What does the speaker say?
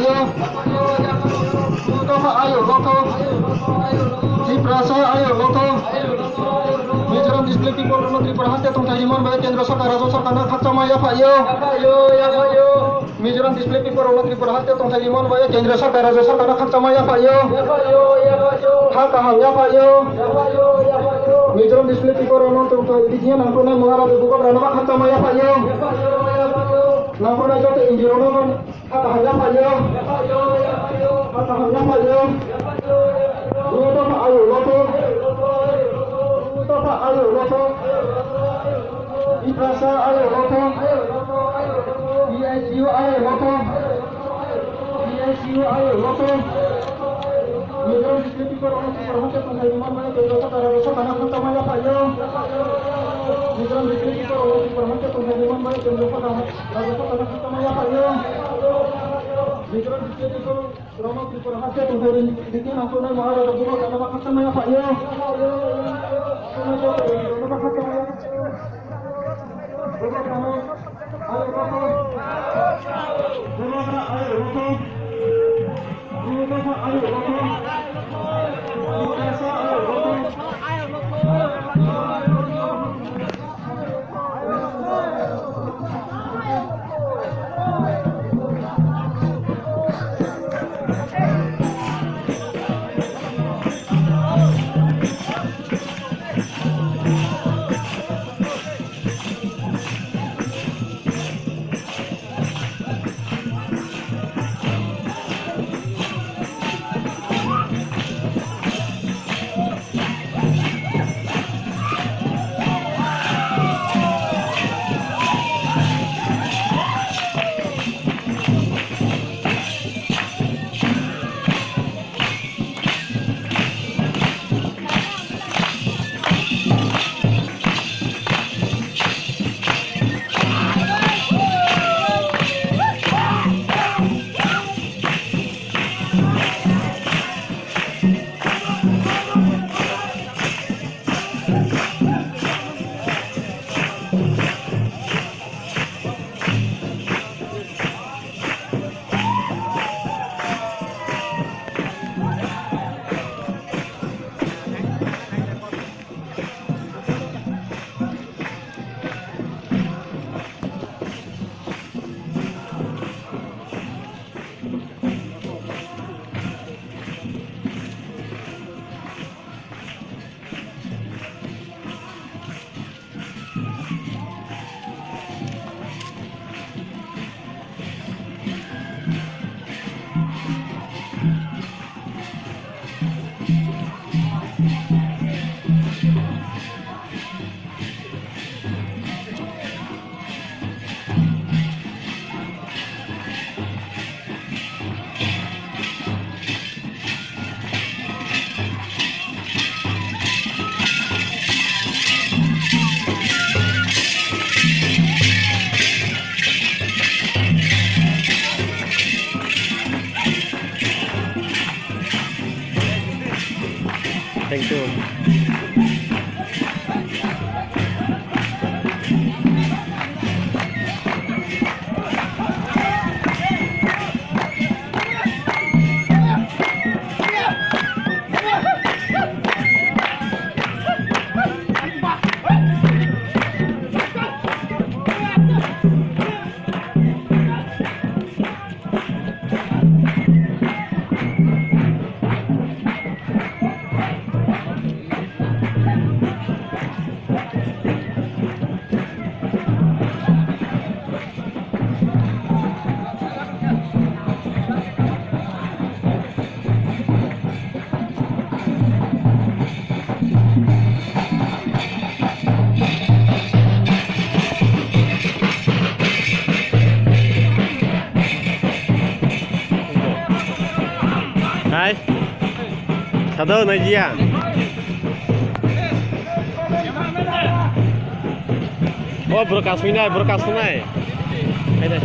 ayo. Loto ayo loto. Ciprasa ayo loto. Mizoram Display People Menteri Perhatian Tungtai Liman Baik Kendra Sarkar Raja Sarkana Kacamaya Pak yo. Mizoram Display People Menteri Perhatian Tungtai Liman Baik Kendra Sarkar Raja Sarkana Kacamaya Pak yo. Hakaham ya Pak yo. Mizoram Display People Menteri Dijian Angkunan Mengarah Buka Beranama Kacamaya Pak yo. Nampaknya jatuh injirono kan hakaham ya Pak yo. Hakaham ya Pak yo. Loto Pak ayo loto. Pak ayo loto. Iprasa ayo loto. ISU ayo loto. ISU ayo loto. Mizoram Display People Perhatian Tungtai Liman Baik Kendra Sarkar Raja Sarkana Kacamaya Pak yo. Mizoram Display People Perhatian Tungtai Liman Baik Kendra Sarkar Raja Sarkana Kacamaya Pak yo. Mizoram Display People Perhatian Tungtai Liman Angkunan Mengarah Buka Beranama Kacamaya Pak yo. Thank you. Hai, satu Najia. Oh, berkas sunai. Hai deh.